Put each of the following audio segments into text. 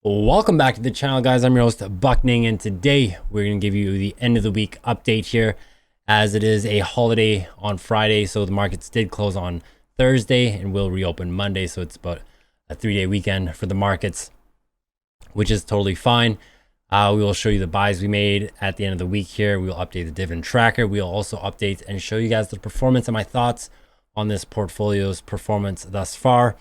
Welcome back to the channel, guys. I'm your host, Buckning, and today we're going to give you the end of the week update here, as it is a holiday on Friday. So the markets did close on Thursday and will reopen Monday. So it's about a 3-day weekend for the markets, which is totally fine. We will show you the buys we made at the end of the week here. We will update the dividend tracker. We'll also update and show you guys the performance and my thoughts on this portfolio's performance thus far.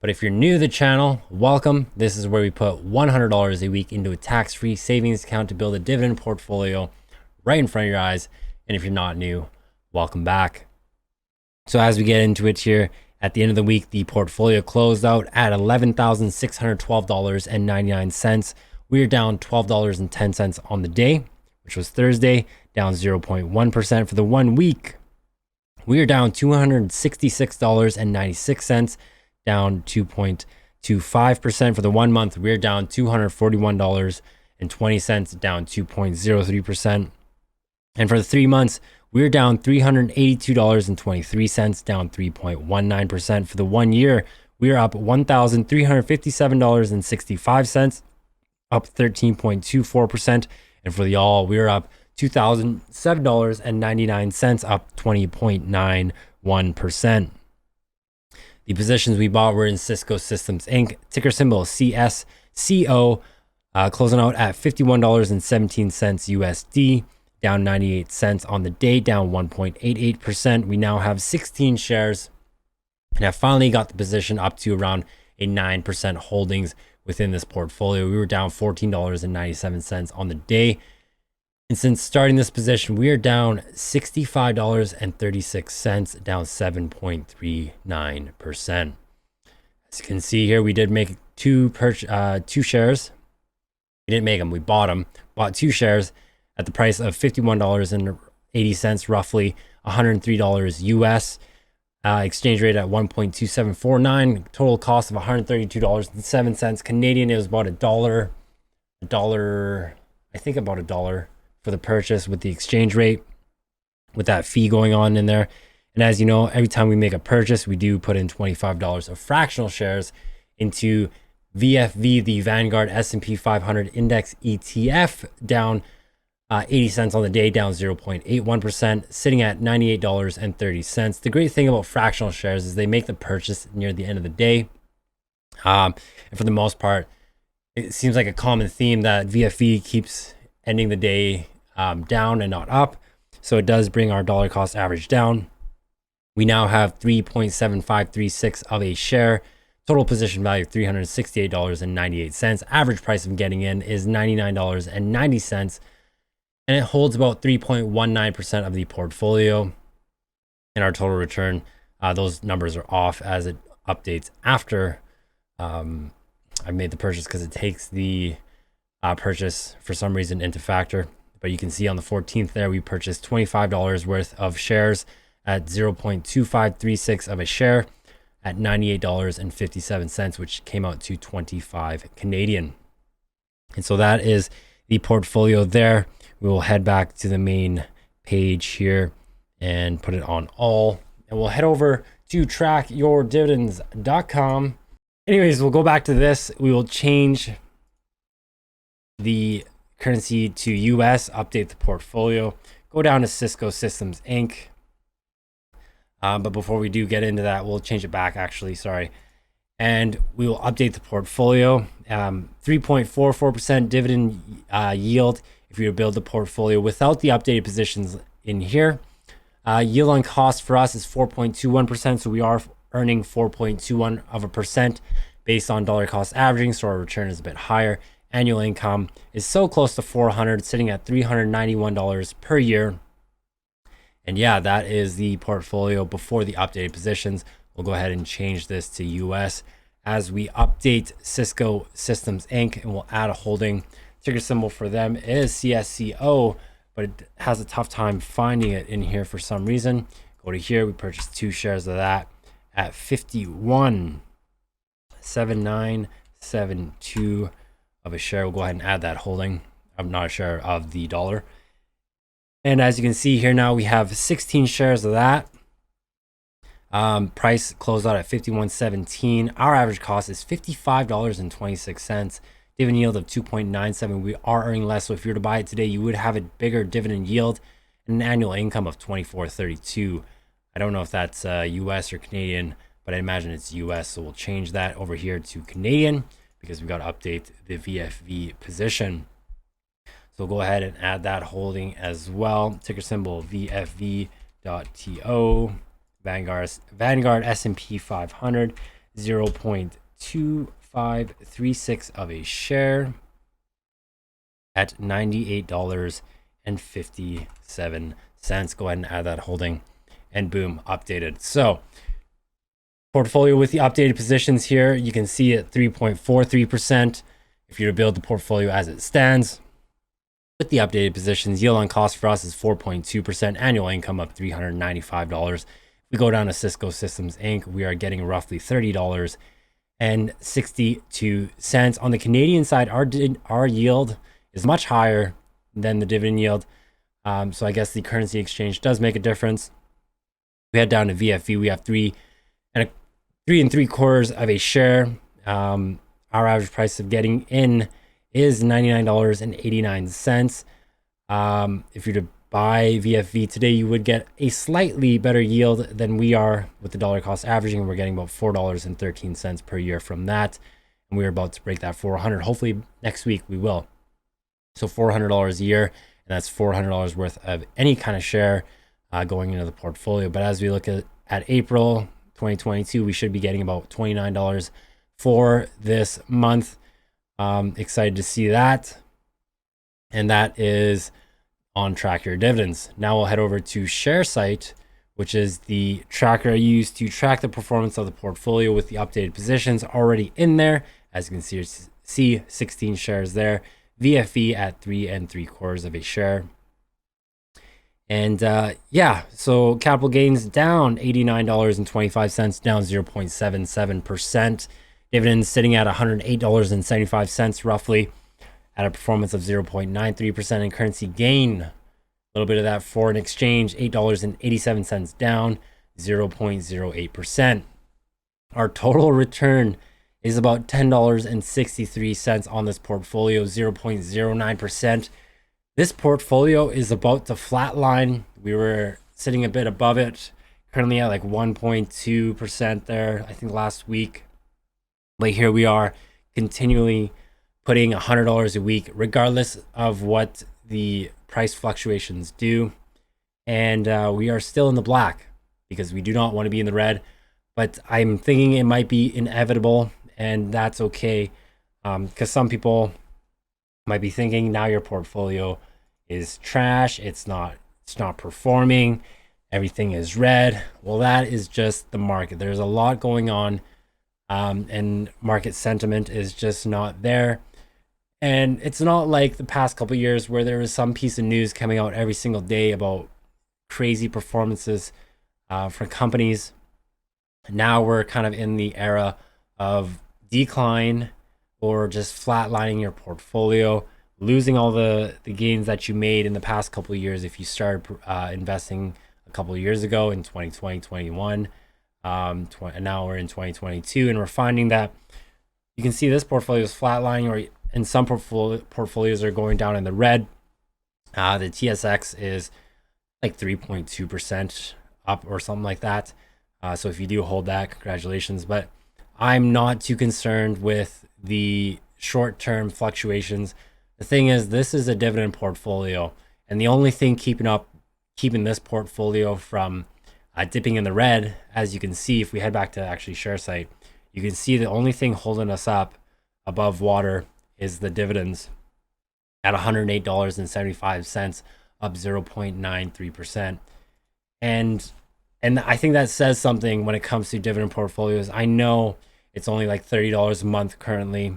But if you're new to the channel, welcome. This is where we put $100 a week into a tax-free savings account to build a dividend portfolio right in front of your eyes. And if you're not new, welcome back. So as we get into it here, at the end of the week, the portfolio closed out at $11,612.99. We are down $12.10 on the day, which was Thursday, down 0.1% for the 1 week. We are down $266.96. down 2.25% for the 1 month. We're down $241.20, down 2.03%. And for the 3 months, we're down $382.23, down 3.19%. For the 1 year, we're up $1,357.65, up 13.24%. And for the all, we're up $2,007.99, up 20.91%. The positions we bought were in Cisco Systems Inc., ticker symbol CSCO, closing out at $51.17 USD, down 98 cents on the day, down 1.88%. We now have 16 shares and have finally got the position up to around a 9% holdings within this portfolio. We were down $14.97 on the day. And since starting this position, we are down $65.36, down 7.39%. As you can see here, we did make two shares. We didn't make them, we bought them. Bought 2 shares at the price of $51.80, roughly $103 US. Exchange rate at 1.2749. Total cost of $132.07 Canadian. It was about $1, I think about $1 for the purchase with the exchange rate, with that fee going on in there. And as you know, every time we make a purchase, we do put in $25 of fractional shares into VFV, the Vanguard S&P 500 Index ETF, down 80 cents on the day, down 0.81%, sitting at $98.30. The great thing about fractional shares is they make the purchase near the end of the day. And for the most part, it seems like a common theme that VFV keeps ending the day down and not up. So it does bring our dollar cost average down. We now have 3.7536 of a share. Total position value $368.98. Average price of getting in is $99.90. And it holds about 3.19% of the portfolio. And our total return, those numbers are off as it updates after I made the purchase, because it takes the purchase for some reason into factor. But you can see on the 14th there, we purchased $25 worth of shares at 0.2536 of a share at $98.57, which came out to 25 Canadian. And so that is the portfolio there. We will head back to the main page here and put it on all. And we'll head over to trackyourdividends.com. Anyways, we'll go back to this. We will change the currency to US, update the portfolio, go down to Cisco Systems Inc. But before we do get into that, we'll change it back actually, sorry. And we will update the portfolio. 3.44% dividend yield if you build the portfolio without the updated positions in here. Yield on cost for us is 4.21%, so we are earning 4.21% based on dollar cost averaging, so our return is a bit higher. Annual income is so close to $400, sitting at $391 per year. And yeah, that is the portfolio before the updated positions. We'll go ahead and change this to US as we update Cisco Systems Inc. and we'll add a holding. Ticker symbol for them is CSCO, but it has a tough time finding it in here for some reason. Go to here, we purchased 2 shares of that at $51.7972 of a share. We'll go ahead and add that holding. I'm not a share of the dollar. And as you can see here now, we have 16 shares of that. Price closed out at $51.17. Our average cost is $55.26. dividend yield of 2.97. We are earning less. So if you were to buy it today, you would have a bigger dividend yield and an annual income of 24.32. I don't know if that's US or Canadian, but I imagine it's US. So we'll change that over here to Canadian because we got to update the VFV position. So go ahead and add that holding as well. Ticker symbol VFV.TO. Vanguard S&P 500, 0.2536 of a share at $98.57. Go ahead and add that holding, and boom, updated. So portfolio with the updated positions here, you can see it 3.43%. If you were to build the portfolio as it stands, with the updated positions, yield on cost for us is 4.2%, annual income of $395. If we go down to Cisco Systems Inc., we are getting roughly $30.62. On the Canadian side, our yield is much higher than the dividend yield. So I guess the currency exchange does make a difference. We head down to VFV, we have 3 3.75 of a share. Our average price of getting in is $99.89. If you're to buy VFV today, you would get a slightly better yield than we are with the dollar cost averaging. We're getting about $4.13 per year from that. And we're about to break that 400. Hopefully next week we will. So $400 a year, and that's $400 worth of any kind of share going into the portfolio. But as we look at April 2022, we should be getting about $29 for this month. Excited to see that. And that is on Tracker Dividends. Now we'll head over to ShareSite, which is the tracker I use to track the performance of the portfolio with the updated positions already in there. As you can see 16 shares there. VFE at 3.75 of a share. And yeah, so capital gains down $89.25, down 0.77%. Dividends sitting at $108.75 roughly, at a performance of 0.93%. And currency gain, a little bit of that foreign exchange, $8.87 down, 0.08%. Our total return is about $10.63 on this portfolio, 0.09%. This portfolio is about to flatline. We were sitting a bit above it, currently at like 1.2% there, I think last week. But here we are continually putting $100 a week, regardless of what the price fluctuations do. And we are still in the black because we do not want to be in the red. But I'm thinking it might be inevitable, and that's okay. Because some people might be thinking now your portfolio is trash. It's not performing. Everything is red. Well, that is just the market. There's a lot going on. And market sentiment is just not there. And it's not like the past couple of years where there was some piece of news coming out every single day about crazy performances for companies. Now we're kind of in the era of decline or just flatlining your portfolio, losing all the gains that you made in the past couple of years if you started investing a couple of years ago in 2020, 21. And now we're in 2022, and we're finding that you can see this portfolio is flatlining, and some portfolios are going down in the red. The TSX is like 3.2% up or something like that. So if you do hold that, congratulations. But I'm not too concerned with the short-term fluctuations. The thing is, this is a dividend portfolio, and the only thing keeping this portfolio from dipping in the red, as you can see, if we head back to actually ShareSite, you can see the only thing holding us up above water is the dividends at $108.75, up 0.93%. And I think that says something when it comes to dividend portfolios. I know it's only like $30 a month currently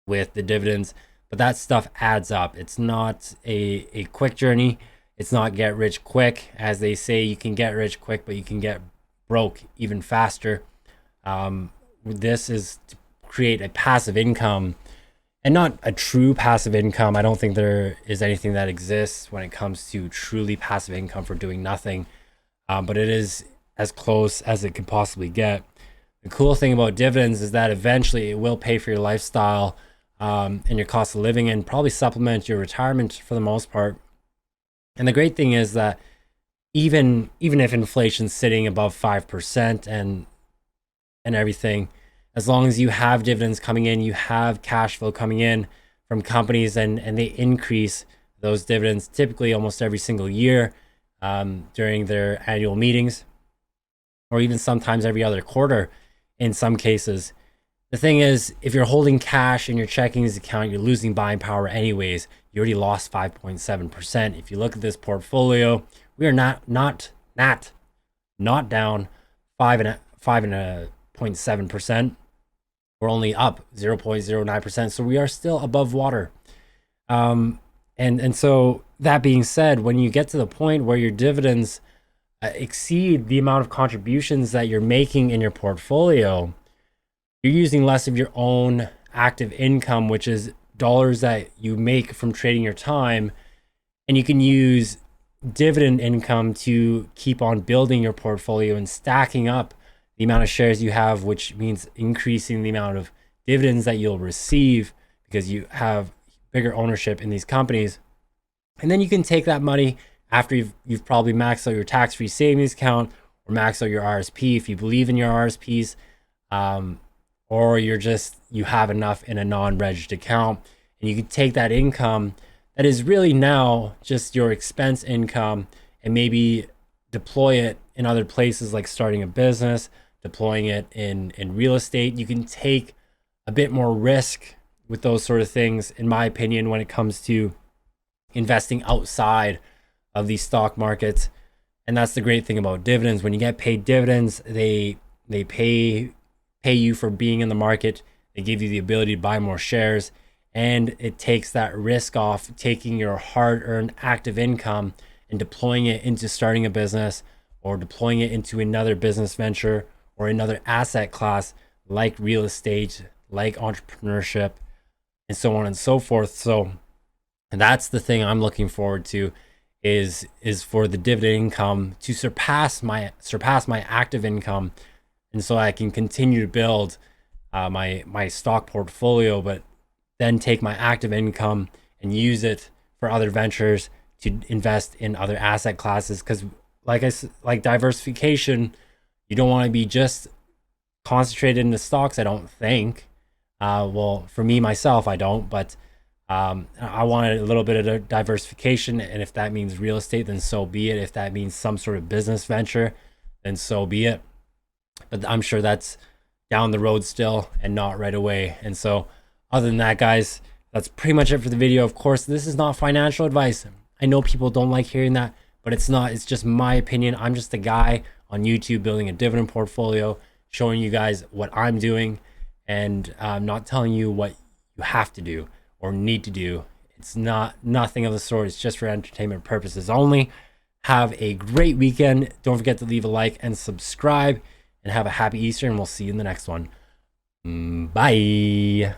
with the dividends, but that stuff adds up. It's not a quick journey. It's not get rich quick. As they say, you can get rich quick, but you can get broke even faster. This is to create a passive income, and not a true passive income. I don't think there is anything that exists when it comes to truly passive income for doing nothing. But it is as close as it could possibly get. The cool thing about dividends is that eventually it will pay for your lifestyle. and your cost of living, and probably supplement your retirement for the most part. And the great thing is that even if inflation's sitting above 5% and everything, as long as you have dividends coming in, you have cash flow coming in from companies, and they increase those dividends typically almost every single year during their annual meetings, or even sometimes every other quarter in some cases. The thing is, if you're holding cash in your checkings account, you're losing buying power anyways. You already lost 5.7%. If you look at this portfolio, we are not down 5.7%. We're only up 0.09%. So we are still above water. And so that being said, when you get to the point where your dividends exceed the amount of contributions that you're making in your portfolio, you're using less of your own active income, which is dollars that you make from trading your time, and you can use dividend income to keep on building your portfolio and stacking up the amount of shares you have, which means increasing the amount of dividends that you'll receive because you have bigger ownership in these companies. And then you can take that money after you've probably maxed out your tax-free savings account, or maxed out your RSP if you believe in your RSPs, or you have enough in a non-registered account, and you can take that income that is really now just your expense income and maybe deploy it in other places, like starting a business, deploying it in real estate. You can take a bit more risk with those sort of things, in my opinion, when it comes to investing outside of these stock markets. And that's the great thing about dividends. When you get paid dividends, they pay you for being in the market. They give you the ability to buy more shares, and it takes that risk off, taking your hard-earned active income and deploying it into starting a business, or deploying it into another business venture or another asset class like real estate, like entrepreneurship, and so on and so forth. So that's the thing I'm looking forward to, is for the dividend income to surpass my active income, and so I can continue to build my stock portfolio, but then take my active income and use it for other ventures, to invest in other asset classes. Because like diversification, you don't want to be just concentrated in the stocks, I don't think. Well, for me, myself, I don't, but I wanted a little bit of diversification. And if that means real estate, then so be it. If that means some sort of business venture, then so be it. But I'm sure that's down the road still, and not right away. And so other than that, guys, that's pretty much it for the video. Of course, this is not financial advice. I know people don't like hearing that, but it's not. It's just my opinion. I'm just a guy on YouTube building a dividend portfolio, showing you guys what I'm doing, and I'm not telling you what you have to do or need to do. It's nothing of the sort. It's just for entertainment purposes only. Have a great weekend. Don't forget to leave a like and subscribe, and have a happy Easter, and we'll see you in the next one. Bye.